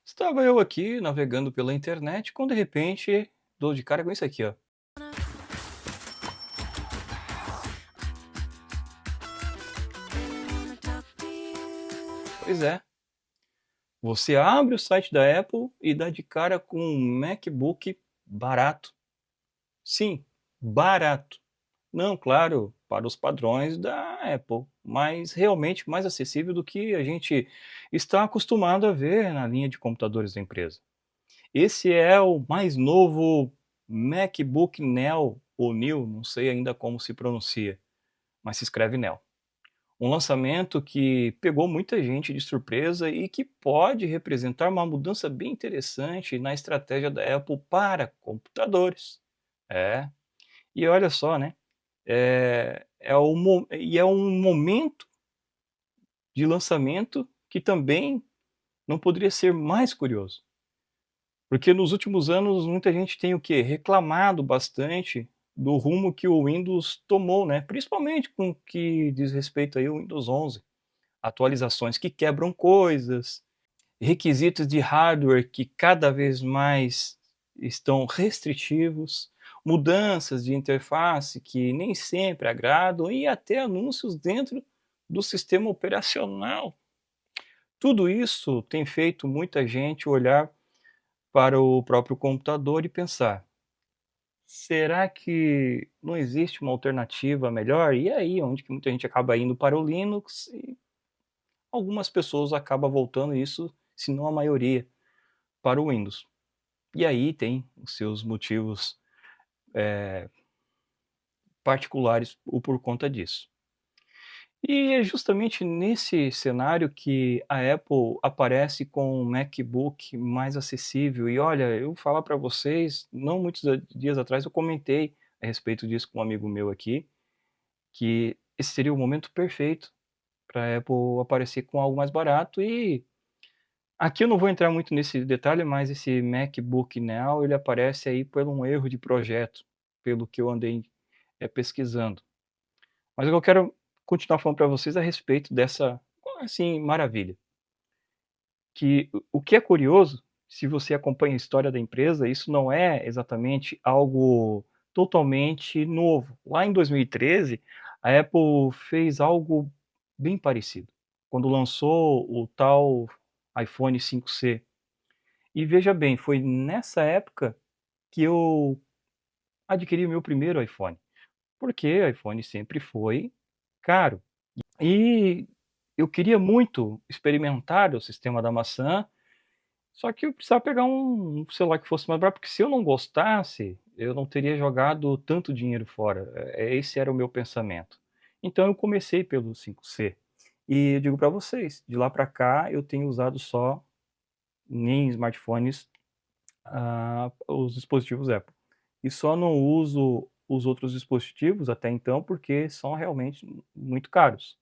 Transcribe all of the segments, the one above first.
Estava eu aqui navegando pela internet quando de repente dou de cara com isso aqui, ó. Pois é, você abre o site da Apple e dá de cara com um MacBook barato. Sim, barato. Não, claro, para os padrões da Apple, mas realmente mais acessível do que a gente está acostumado a ver na linha de computadores da empresa. Esse é o mais novo MacBook Neo ou Neo, não sei ainda como se pronuncia, mas se escreve Neo. Um lançamento que pegou muita gente de surpresa e que pode representar uma mudança bem interessante na estratégia da Apple para computadores. É, e olha só, né? É um momento de lançamento que também não poderia ser mais curioso. Porque nos últimos anos muita gente tem o quê? Reclamado bastante do rumo que o Windows tomou, né? Principalmente com o que diz respeito aí ao Windows 11. Atualizações que quebram coisas, requisitos de hardware que cada vez mais estão restritivos, mudanças de interface que nem sempre agradam e até anúncios dentro do sistema operacional. Tudo isso tem feito muita gente olhar para o próprio computador e pensar: será que não existe uma alternativa melhor? E aí, onde que muita gente acaba indo para o Linux e algumas pessoas acabam voltando isso, se não a maioria, para o Windows. E aí tem os seus motivos particulares por conta disso. E é justamente nesse cenário que a Apple aparece com um MacBook mais acessível. E olha, eu vou falar para vocês, não muitos dias atrás eu comentei a respeito disso com um amigo meu aqui, que esse seria o momento perfeito para a Apple aparecer com algo mais barato. E aqui eu não vou entrar muito nesse detalhe, mas esse MacBook Neo, ele aparece aí por um erro de projeto, pelo que eu andei, pesquisando. Mas eu quero continuar falando para vocês a respeito dessa, assim, maravilha, que o que é curioso, se você acompanha a história da empresa, isso não é exatamente algo totalmente novo. Lá em 2013, a Apple fez algo bem parecido, quando lançou o tal iPhone 5C. E veja bem, foi nessa época que eu adquiri o meu primeiro iPhone, porque iPhone sempre foi caro. E eu queria muito experimentar o sistema da maçã, só que eu precisava pegar um celular que fosse mais barato, porque se eu não gostasse, eu não teria jogado tanto dinheiro fora. Esse era o meu pensamento. Então eu comecei pelo 5C. E eu digo para vocês, de lá para cá eu tenho usado só em smartphones os dispositivos Apple. E só não uso os outros dispositivos até então, porque são realmente muito caros.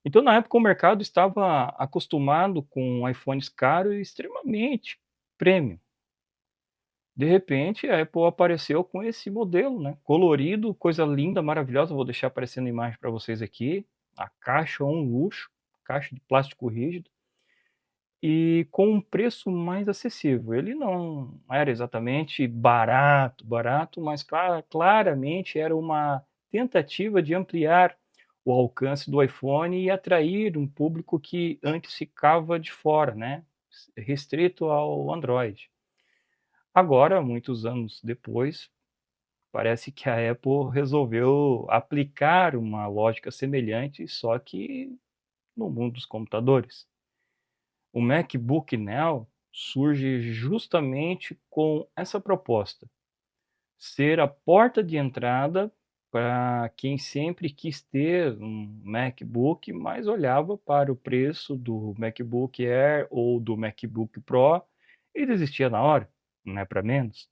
Então, na época, o mercado estava acostumado com iPhones caros e extremamente premium. De repente, a Apple apareceu com esse modelo, né, colorido, coisa linda, maravilhosa. Vou deixar aparecendo a imagem para vocês aqui. A caixa é um luxo, caixa de plástico rígido e com um preço mais acessível. Ele não era exatamente barato, barato, mas claramente era uma tentativa de ampliar o alcance do iPhone e atrair um público que antes ficava de fora, né, restrito ao Android. Agora, muitos anos depois, parece que a Apple resolveu aplicar uma lógica semelhante, só que no mundo dos computadores. O MacBook Neo surge justamente com essa proposta, ser a porta de entrada para quem sempre quis ter um MacBook, mas olhava para o preço do MacBook Air ou do MacBook Pro e desistia na hora, não é para menos.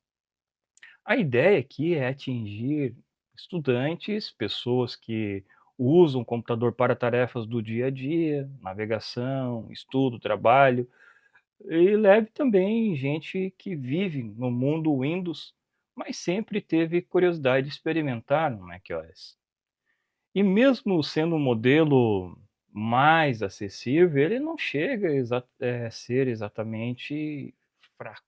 A ideia aqui é atingir estudantes, pessoas que usam o computador para tarefas do dia a dia, navegação, estudo, trabalho, e leve também gente que vive no mundo Windows, mas sempre teve curiosidade de experimentar no macOS. E mesmo sendo um modelo mais acessível, ele não chega a ser exatamente fraco,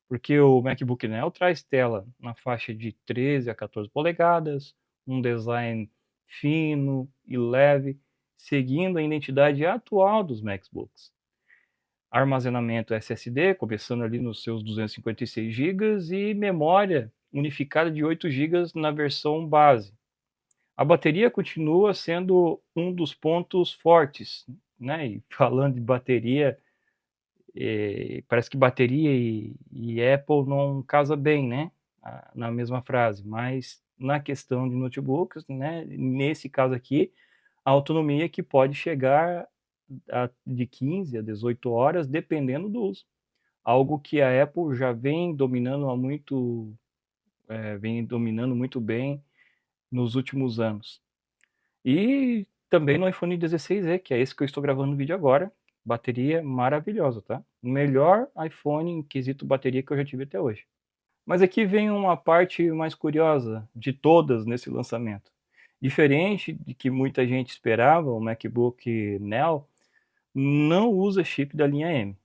porque o MacBook Neo traz tela na faixa de 13 a 14 polegadas, um design fino e leve, seguindo a identidade atual dos MacBooks. Armazenamento SSD, começando ali nos seus 256 GB e memória unificada de 8 GB na versão base. A bateria continua sendo um dos pontos fortes, né? E falando de bateria, parece que bateria e Apple não casa bem, né? Na mesma frase, mas na questão de notebooks, né? Nesse caso aqui, a autonomia que pode chegar de 15 a 18 horas, dependendo do uso. Algo que a Apple já vem dominando muito bem nos últimos anos. E também no iPhone 16e, que é esse que eu estou gravando o vídeo agora, bateria maravilhosa, tá? O melhor iPhone em quesito bateria que eu já tive até hoje. Mas aqui vem uma parte mais curiosa de todas nesse lançamento. Diferente de que muita gente esperava, o MacBook Neo não usa chip da linha M,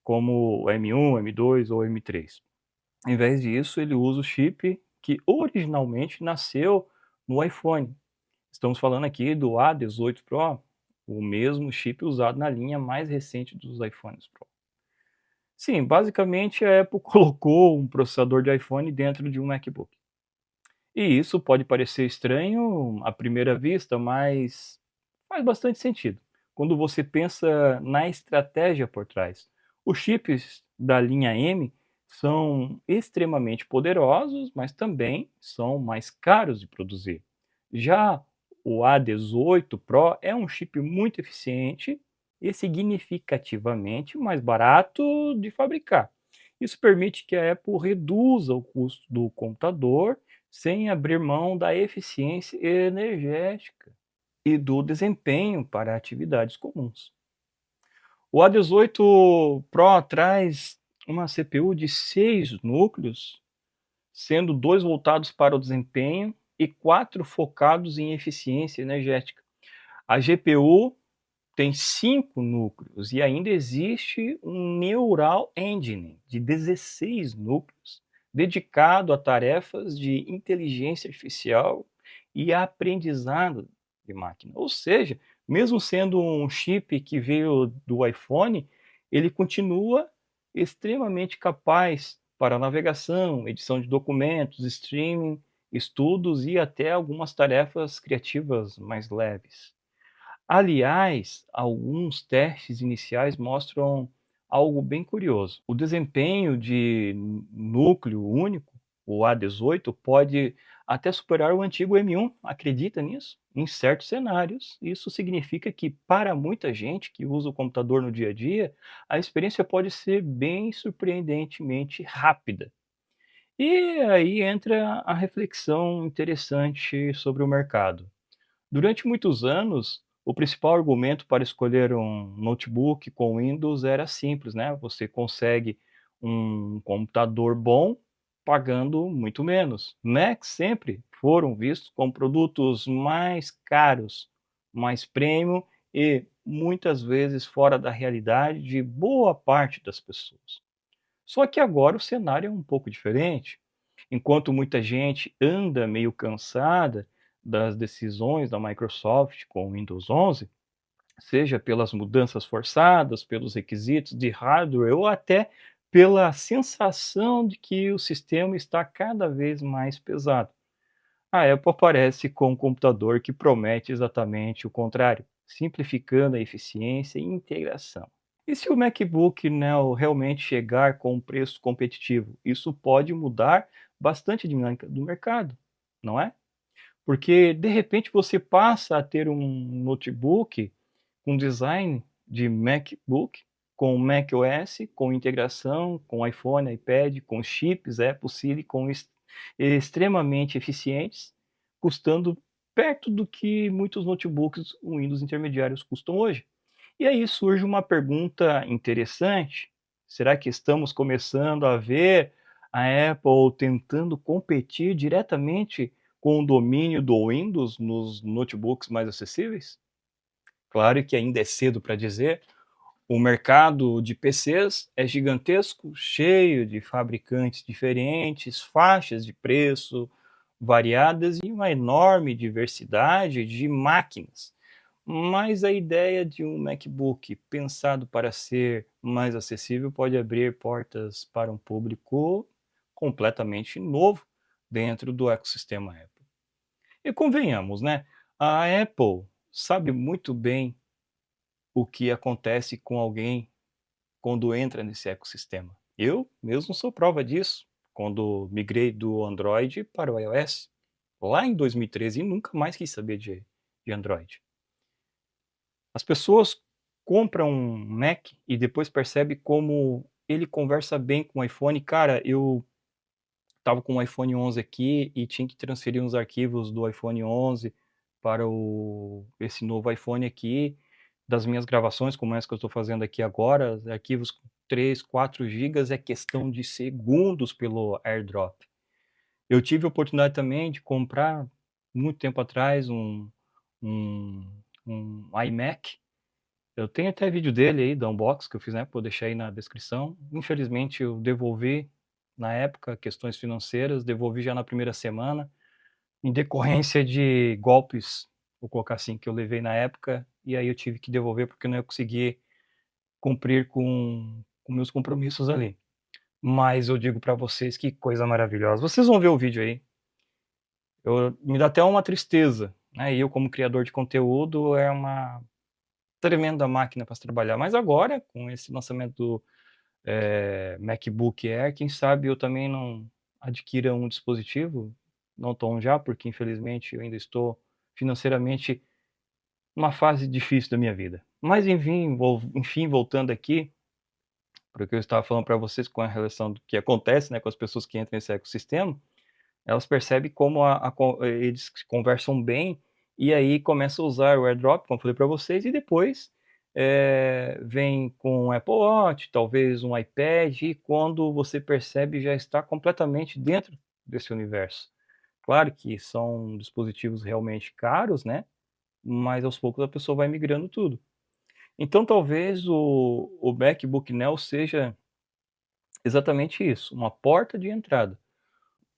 como o M1, M2 ou M3. Em vez disso, ele usa o chip que originalmente nasceu no iPhone. Estamos falando aqui do A18 Pro, o mesmo chip usado na linha mais recente dos iPhones Pro. Sim, basicamente a Apple colocou um processador de iPhone dentro de um MacBook. E isso pode parecer estranho à primeira vista, mas faz bastante sentido quando você pensa na estratégia por trás. Os chips da linha M são extremamente poderosos, mas também são mais caros de produzir. Já o A18 Pro é um chip muito eficiente e significativamente mais barato de fabricar. Isso permite que a Apple reduza o custo do computador sem abrir mão da eficiência energética e do desempenho para atividades comuns. O A18 Pro traz uma CPU de 6 núcleos, sendo 2 voltados para o desempenho e 4 focados em eficiência energética. A GPU tem 5 núcleos e ainda existe um Neural Engine de 16 núcleos, dedicado a tarefas de inteligência artificial e aprendizado de máquina. Ou seja, mesmo sendo um chip que veio do iPhone, ele continua extremamente capaz para navegação, edição de documentos, streaming, estudos e até algumas tarefas criativas mais leves. Aliás, alguns testes iniciais mostram algo bem curioso. O desempenho de núcleo único, o A18, pode até superar o antigo M1, acredita nisso? Em certos cenários. Isso significa que, para muita gente que usa o computador no dia a dia, a experiência pode ser bem surpreendentemente rápida. E aí entra a reflexão interessante sobre o mercado. Durante muitos anos, o principal argumento para escolher um notebook com Windows era simples, né? Você consegue um computador bom pagando muito menos. Macs sempre foram vistos como produtos mais caros, mais premium e muitas vezes fora da realidade de boa parte das pessoas. Só que agora o cenário é um pouco diferente. Enquanto muita gente anda meio cansada das decisões da Microsoft com o Windows 11, seja pelas mudanças forçadas, pelos requisitos de hardware ou até pela sensação de que o sistema está cada vez mais pesado. A Apple aparece com um computador que promete exatamente o contrário, simplificando a eficiência e integração. E se o MacBook Neo realmente chegar com um preço competitivo, isso pode mudar bastante a dinâmica do mercado, não é? Porque de repente você passa a ter um notebook com design de MacBook, com macOS, com integração com iPhone, iPad, com chips Apple Silicon extremamente eficientes, custando perto do que muitos notebooks Windows intermediários custam hoje. E aí surge uma pergunta interessante: será que estamos começando a ver a Apple tentando competir diretamente com o domínio do Windows nos notebooks mais acessíveis? Claro que ainda é cedo para dizer, o mercado de PCs é gigantesco, cheio de fabricantes diferentes, faixas de preço variadas e uma enorme diversidade de máquinas. Mas a ideia de um MacBook pensado para ser mais acessível pode abrir portas para um público completamente novo dentro do ecossistema Apple. E convenhamos, né? A Apple sabe muito bem o que acontece com alguém quando entra nesse ecossistema. Eu mesmo sou prova disso, quando migrei do Android para o iOS, lá em 2013, e nunca mais quis saber de Android. As pessoas compram um Mac e depois percebem como ele conversa bem com o iPhone. Cara, eu estava com o iPhone 11 aqui e tinha que transferir uns arquivos do iPhone 11 para esse novo iPhone aqui, das minhas gravações, como essa que eu estou fazendo aqui agora, arquivos com 3, 4 gigas, é questão de segundos pelo AirDrop. Eu tive a oportunidade também de comprar, muito tempo atrás, um, um iMac. Eu tenho até vídeo dele aí, da unbox, que eu fiz, né? Vou deixar aí na descrição. Infelizmente, eu devolvi na época, questões financeiras, devolvi já na primeira semana, em decorrência de golpes, vou colocar assim, que eu levei na época, e aí eu tive que devolver porque eu não ia conseguir cumprir com meus compromissos ali. Mas eu digo para vocês que coisa maravilhosa. Vocês vão ver o vídeo aí. Me dá até uma tristeza, né? E eu, como criador de conteúdo, é uma tremenda máquina para se trabalhar. Mas agora, com esse lançamento do MacBook Air, quem sabe eu também não adquira um dispositivo, não tão já, porque infelizmente eu ainda estou financeiramente numa fase difícil da minha vida. Mas enfim, voltando aqui, para o que eu estava falando para vocês com a relação do que acontece, né, com as pessoas que entram nesse ecossistema, elas percebem como eles conversam bem e aí começam a usar o AirDrop, como eu falei para vocês, e depois vem com o Apple Watch, talvez um iPad, e quando você percebe já está completamente dentro desse universo. Claro que são dispositivos realmente caros, né? Mas aos poucos a pessoa vai migrando tudo. Então talvez o MacBook Neo seja exatamente isso, uma porta de entrada.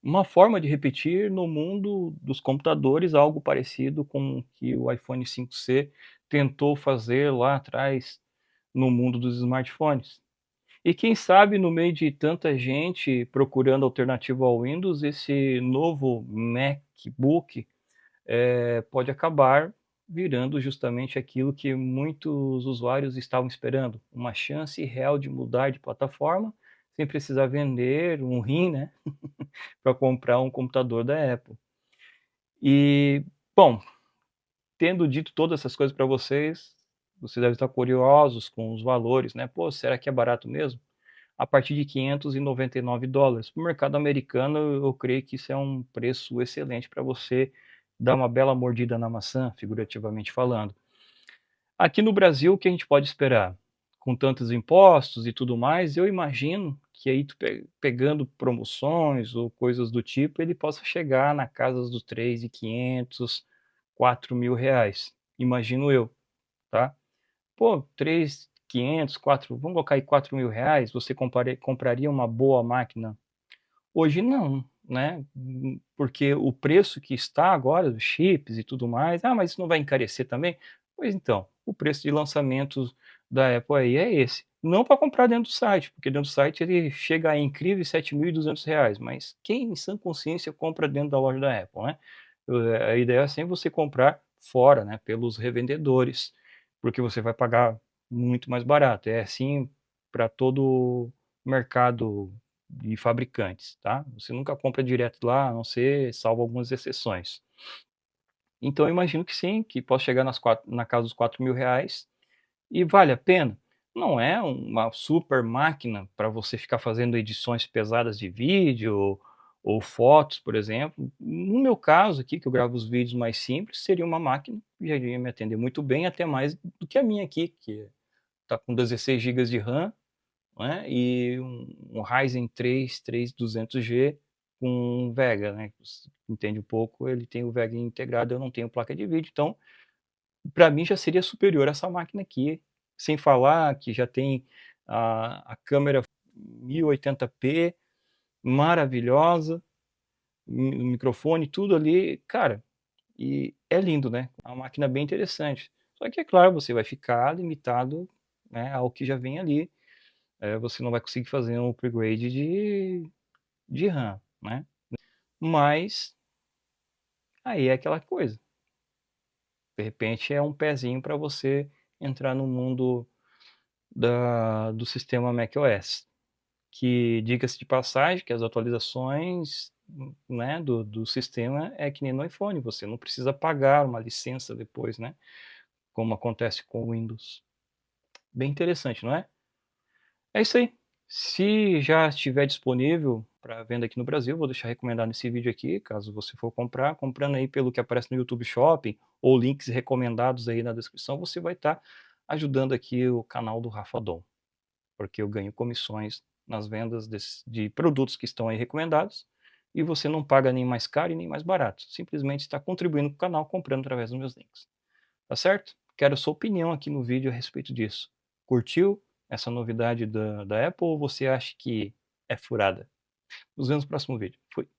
Uma forma de repetir no mundo dos computadores algo parecido com o que o iPhone 5C tentou fazer lá atrás no mundo dos smartphones. E quem sabe, no meio de tanta gente procurando alternativa ao Windows, esse novo MacBook pode acabar virando justamente aquilo que muitos usuários estavam esperando, uma chance real de mudar de plataforma sem precisar vender um rim, né, para comprar um computador da Apple. E, bom, tendo dito todas essas coisas para vocês, vocês devem estar curiosos com os valores, né? Pô, será que é barato mesmo? A partir de $599. Para o mercado americano, eu creio que isso é um preço excelente para você dar uma bela mordida na maçã, figurativamente falando. Aqui no Brasil, o que a gente pode esperar? Com tantos impostos e tudo mais, eu imagino que aí pegando promoções ou coisas do tipo, ele possa chegar na casa dos 3.500, R$ 4.000, imagino eu, tá? Pô, 3.500, 4, vamos colocar aí R$ 4.000, você compraria uma boa máquina? Hoje não, né? Porque o preço que está agora, dos chips e tudo mais, mas isso não vai encarecer também? Pois então, o preço de lançamento da Apple aí é esse. Não para comprar dentro do site, porque dentro do site ele chega a incríveis R$ 7.200, mas quem em sã consciência compra dentro da loja da Apple, né? A ideia é sempre você comprar fora, né, pelos revendedores, porque você vai pagar muito mais barato. É assim para todo mercado de fabricantes, tá? Você nunca compra direto lá, a não ser salvo algumas exceções. Então eu imagino que sim, que possa chegar na casa dos R$ 4.000 e vale a pena. Não é uma super máquina para você ficar fazendo edições pesadas de vídeo ou fotos, por exemplo. No meu caso aqui, que eu gravo os vídeos mais simples, seria uma máquina que já iria me atender muito bem, até mais do que a minha aqui, que está com 16 GB de RAM, né, e um Ryzen 3 3200G com Vega, né, você entende um pouco, ele tem o Vega integrado, eu não tenho placa de vídeo, então Para mim já seria superior essa máquina aqui, sem falar que já tem a câmera 1080p maravilhosa, microfone, tudo ali, cara, e é lindo, né, é uma máquina bem interessante. Só que é claro, você vai ficar limitado, né, ao que já vem ali, você não vai conseguir fazer um upgrade de RAM, né. Mas, aí é aquela coisa, de repente é um pezinho para você entrar no mundo do sistema macOS, que diga-se de passagem que as atualizações, né, do sistema é que nem no iPhone, você não precisa pagar uma licença depois, né, como acontece com o Windows. Bem interessante, não é? É isso aí. Se já estiver disponível para venda aqui no Brasil, vou deixar recomendado nesse vídeo aqui, caso você for comprar, comprando aí pelo que aparece no YouTube Shopping ou links recomendados aí na descrição, você vai estar ajudando aqui o canal do Rafa Dom, porque eu ganho comissões nas vendas de produtos que estão aí recomendados e você não paga nem mais caro e nem mais barato, simplesmente está contribuindo com o canal comprando através dos meus links. Tá certo? Quero sua opinião aqui no vídeo a respeito disso. Curtiu essa novidade da Apple ou você acha que é furada? Nos vemos no próximo vídeo. Fui.